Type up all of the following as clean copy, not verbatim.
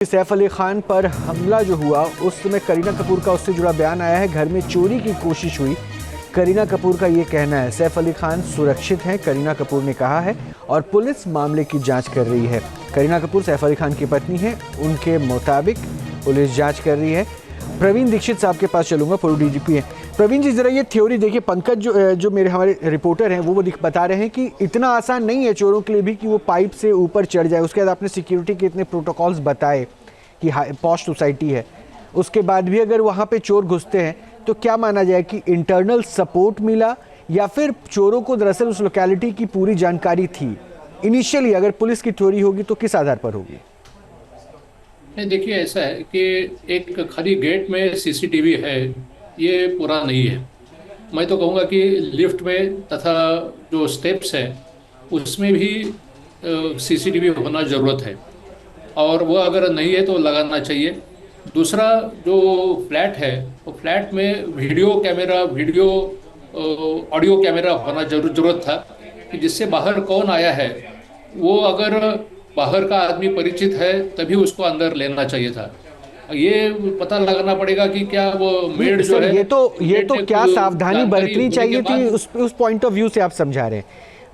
सैफ अली खान पर हमला जो हुआ उस समय करीना कपूर का उससे जुड़ा बयान आया है। घर में चोरी की कोशिश हुई, करीना कपूर का ये कहना है। सैफ अली खान सुरक्षित हैं, करीना कपूर ने कहा है, और पुलिस मामले की जांच कर रही है। करीना कपूर सैफ अली खान की पत्नी है, उनके मुताबिक पुलिस जांच कर रही है। प्रवीण दीक्षित साहब के पास चलूंगा, पूर्व डीजीपी हैं। प्रवीण जी, जरा ये थ्योरी देखिए। पंकज जो मेरे हमारे रिपोर्टर हैं वो बता रहे हैं कि इतना आसान नहीं है चोरों के लिए भी कि वो पाइप से ऊपर चढ़ जाए। उसके बाद आपने सिक्योरिटी के इतने प्रोटोकॉल्स बताए कि पॉश सोसाइटी है, उसके बाद भी अगर वहाँ पे चोर घुसते हैं तो क्या माना जाए कि इंटरनल सपोर्ट मिला, या फिर चोरों को दरअसल उस लोकेलिटी की पूरी जानकारी थी? इनिशियली अगर पुलिस की थ्योरी होगी तो किस आधार पर होगी? नहीं, देखिए, ऐसा है कि एक खाली गेट में सीसीटीवी है, ये पूरा नहीं है। मैं तो कहूँगा कि लिफ्ट में तथा जो स्टेप्स है उसमें भी सीसीटीवी होना ज़रूरत है, और वो अगर नहीं है तो लगाना चाहिए। दूसरा, जो फ्लैट है वो फ्लैट में वीडियो ऑडियो कैमरा होना ज़रूरत था, कि जिससे बाहर कौन आया है, वो अगर बाहर का आदमी परिचित है तभी उसको अंदर लेना चाहिए था। ये पता लगाना पड़ेगा कि क्या वो मेड जो सर, है, ये मेड तो ने क्या सावधानी जानकारी बरतनी होने के चाहिए थी, बाद। उस पॉइंट ऑफ व्यू से आप समझा रहे हैं।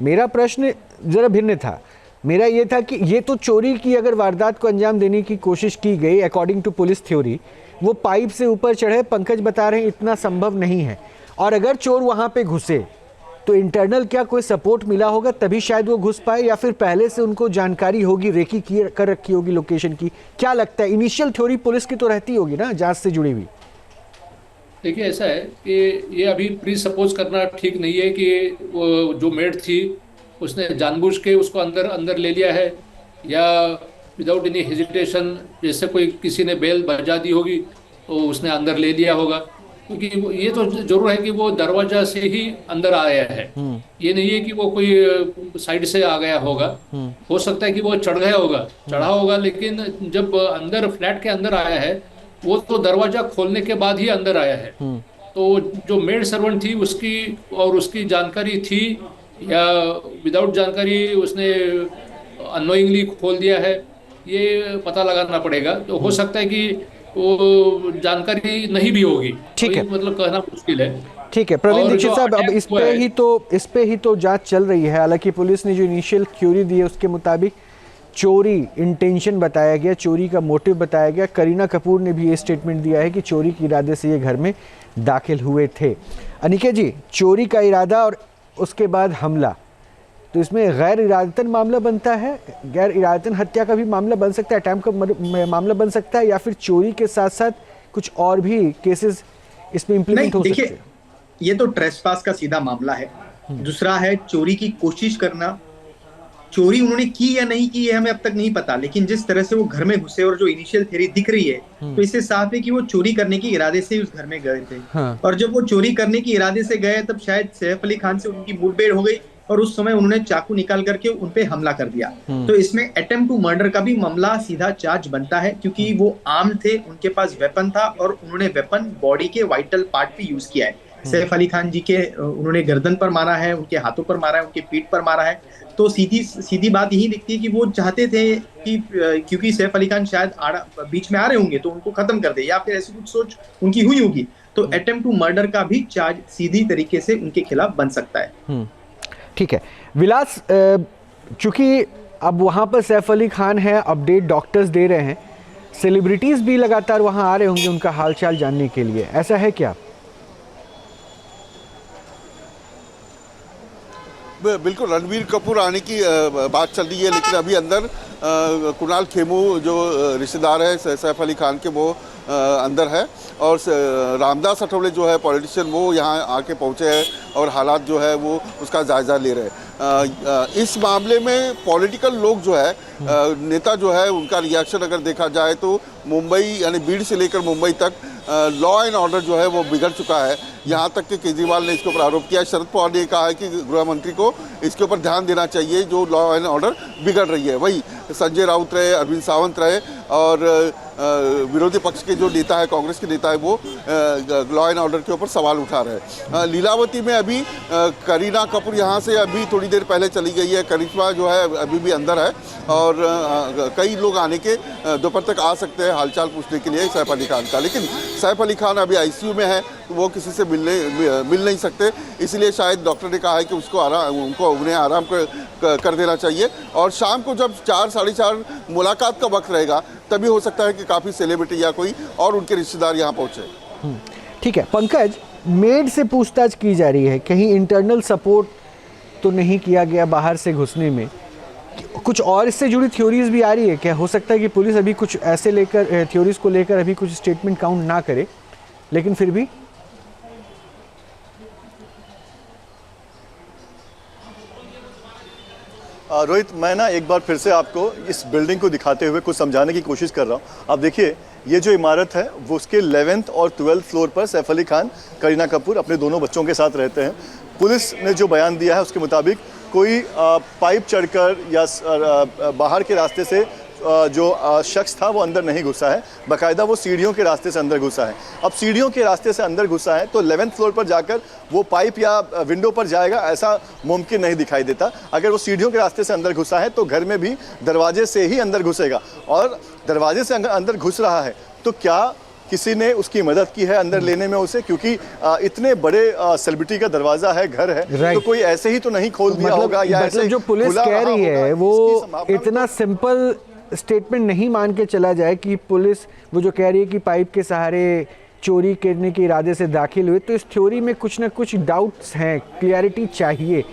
मेरा प्रश्न जरा भिन्न था। मेरा ये था कि ये तो चोरी की अगर वारदात को अंजाम देने की कोशिश की गई अकॉर्डिंग टू पुलिस थ्योरी, वो पाइप से ऊपर चढ़े, पंकज बता रहे हैं इतना संभव नहीं है, और अगर चोर वहां पे घुसे तो इंटरनल क्या कोई सपोर्ट मिला होगा तभी शायद वो घुस पाए, या फिर पहले से उनको जानकारी होगी, रेकी कर रखी होगी लोकेशन की? क्या लगता है? इनिशियल थ्योरी पुलिस की तो रहती होगी ना, जांच से जुड़ी हुई। देखिए, ऐसा है कि ये अभी प्री सपोज करना ठीक नहीं है कि वो जो मेड थी उसने जानबूझ के उसको अंदर अंदर ले लिया है, या विदाउट एनी हेजिटेशन, जैसे कोई किसी ने बेल बजा दी होगी तो उसने अंदर ले लिया होगा। क्योंकि ये तो जरूर है कि वो दरवाजा से ही अंदर आया है, ये नहीं है कि वो कोई साइड से आ गया होगा। हो सकता है कि वो चढ़ा होगा, लेकिन जब अंदर फ्लैट के अंदर आया है वो तो दरवाजा खोलने के बाद ही अंदर आया है। तो जो मेड सर्वेंट थी उसकी जानकारी थी, या विदाउट जानकारी उसने अननोइंगली खोल दिया है, ये पता लगाना पड़ेगा। तो हो सकता है कि वो जानकारी नहीं भी होगी, तो ठीक ये है, मतलब कहना मुश्किल है। ठीक है प्रवीण और जो दीक्षित साहब, अब अटैक हुआ है, इस पे ही तो जांच चल रही है। हालांकि पुलिस ने जो इनिशियल थ्योरी दी है उसके मुताबिक चोरी इंटेंशन बताया गया, चोरी का मोटिव बताया गया। करीना कपूर ने भी ये स्टेटमेंट दिया है कि चोरी के इरादे से ये घर में दाखिल हुए थे। अनिकेत जी, चोरी का इरादा और उसके बाद हमला, तो इसमें गैर इरादतन मामला बनता है, गैर इरादतन हत्या का भी मामला बन सकता है, अटैम्प्ट का मामला बन सकता है, या फिर चोरी के साथ साथ कुछ और भी केसेस इसमें इंप्लीमेंट हो सकते हैं? ये तो ट्रेसपास का सीधा मामला है। दूसरा है चोरी की कोशिश करना। चोरी उन्होंने की या नहीं की है हमें अब तक नहीं पता, लेकिन जिस तरह से वो घर में घुसे और जो इनिशियल थ्योरी दिख रही है, तो इससे साफ है कि वो चोरी करने के इरादे से ही उस घर में गए थे। हाँ। और जब वो चोरी करने के इरादे से गए तब शायद सैफ अली खान से उनकी मुठभेड़ हो गई, और उस समय उन्होंने चाकू निकाल करके उन पे हमला कर दिया। तो इसमें अटेम्प्ट टू मर्डर का भी मामला सीधा चार्ज बनता है, क्योंकि वो आर्म थे, उनके पास वेपन था, और उन्होंने वेपन बॉडी के वाइटल पार्ट पे यूज किया है। सैफ अली खान जी के उन्होंने गर्दन पर मारा है, उनके हाथों पर मारा है, उनके पीठ पर मारा है। तो सीधी बात यही दिखती है कि वो चाहते थे कि क्योंकि सैफ अली खान शायद बीच में आ रहे होंगे तो उनको खत्म कर दे, या फिर ऐसी कुछ सोच उनकी हुई होगी। तो अटेम्प्ट टू मर्डर का भी चार्ज सीधी तरीके से उनके खिलाफ बन सकता है। ठीक है विलास, चूंकि अब वहाँ पर सैफ अली खान है, अपडेट डॉक्टर्स दे रहे हैं, सेलिब्रिटीज़ भी लगातार वहाँ आ रहे होंगे उनका हालचाल जानने के लिए, ऐसा है क्या? बिल्कुल, रणबीर कपूर आने की बात चल रही है, लेकिन अभी अंदर कुणाल खेमू जो रिश्तेदार है सैफ अली खान के, वो अंदर है, और रामदास अठवले जो है पॉलिटिशियन, वो यहाँ आके पहुँचे हैं और हालात जो है वो उसका जायज़ा ले रहे हैं। इस मामले में पॉलिटिकल लोग जो है, नेता जो है, उनका रिएक्शन अगर देखा जाए तो मुंबई यानी भीड़ से लेकर मुंबई तक लॉ एंड ऑर्डर जो है वो बिगड़ चुका है। यहाँ तक कि केजरीवाल ने इसके ऊपर आरोप किया। शरद पवार ने कहा है कि गृह मंत्री को इसके ऊपर ध्यान देना चाहिए, जो लॉ एंड ऑर्डर बिगड़ रही है। वही संजय राउत रहे, अरविंद सावंत रहे और विरोधी पक्ष के जो नेता है, कांग्रेस के नेता है, वो लॉ एंड ऑर्डर के ऊपर सवाल उठा रहे हैं। लीलावती में अभी करीना कपूर यहाँ से अभी थोड़ी देर पहले चली गई है। करिश्मा जो है अभी भी अंदर है और कई लोग आने के दोपहर तक आ सकते हैं हालचाल पूछने के लिए सैफ अली खान का। लेकिन सैफ अली खान अभी आईसीयू में है, वो किसी से मिल नहीं सकते, इसलिए शायद डॉक्टर ने कहा है कि उन्हें आराम कर देना चाहिए। और शाम को जब 4 साढ़े 4 मुलाकात का वक्त रहेगा, तभी हो सकता है कि काफ़ी सेलिब्रिटी या कोई और उनके रिश्तेदार यहाँ पहुँचे। ठीक है पंकज, मेड से पूछताछ की जा रही है, कहीं इंटरनल सपोर्ट तो नहीं किया गया बाहर से घुसने में? कुछ और इससे जुड़ी थ्योरीज भी आ रही है क्या? हो सकता है कि पुलिस अभी कुछ ऐसे लेकर थ्योरीज को लेकर अभी कुछ स्टेटमेंट काउंट ना करे, लेकिन फिर भी रोहित, मैं ना एक बार फिर से आपको इस बिल्डिंग को दिखाते हुए कुछ समझाने की कोशिश कर रहा हूँ। आप देखिए, ये जो इमारत है वो उसके 11th और 12th फ्लोर पर सैफ अली खान, करीना कपूर अपने दोनों बच्चों के साथ रहते हैं। पुलिस ने जो बयान दिया है उसके मुताबिक कोई पाइप चढ़कर या बाहर के रास्ते से जो शख्स था वो अंदर नहीं घुसा है, बाकायदा वो सीढ़ियों के रास्ते से अंदर घुसा है। अब सीढ़ियों के रास्ते से अंदर घुसा है तो 11th फ्लोर पर जाकर वो पाइप या विंडो पर जाएगा, ऐसा मुमकिन नहीं दिखाई देता। अगर वो सीढ़ियों के रास्ते से अंदर घुसा है तो घर में भी दरवाजे से ही अंदर घुसेगा, और दरवाजे से अंदर घुस रहा है तो क्या किसी ने उसकी मदद की है अंदर लेने में उसे? क्योंकि इतने बड़े सेलिब्रिटी का दरवाजा है, घर है, तो कोई ऐसे ही तो नहीं खोल दिया होगा या ऐसे जो पुलिस कह रही है वो इतना सिंपल स्टेटमेंट नहीं मान के चला जाए कि पुलिस वो जो कह रही है कि पाइप के सहारे चोरी करने के इरादे से दाखिल हुए, तो इस थ्योरी में कुछ ना कुछ डाउट्स हैं, क्लियरिटी चाहिए।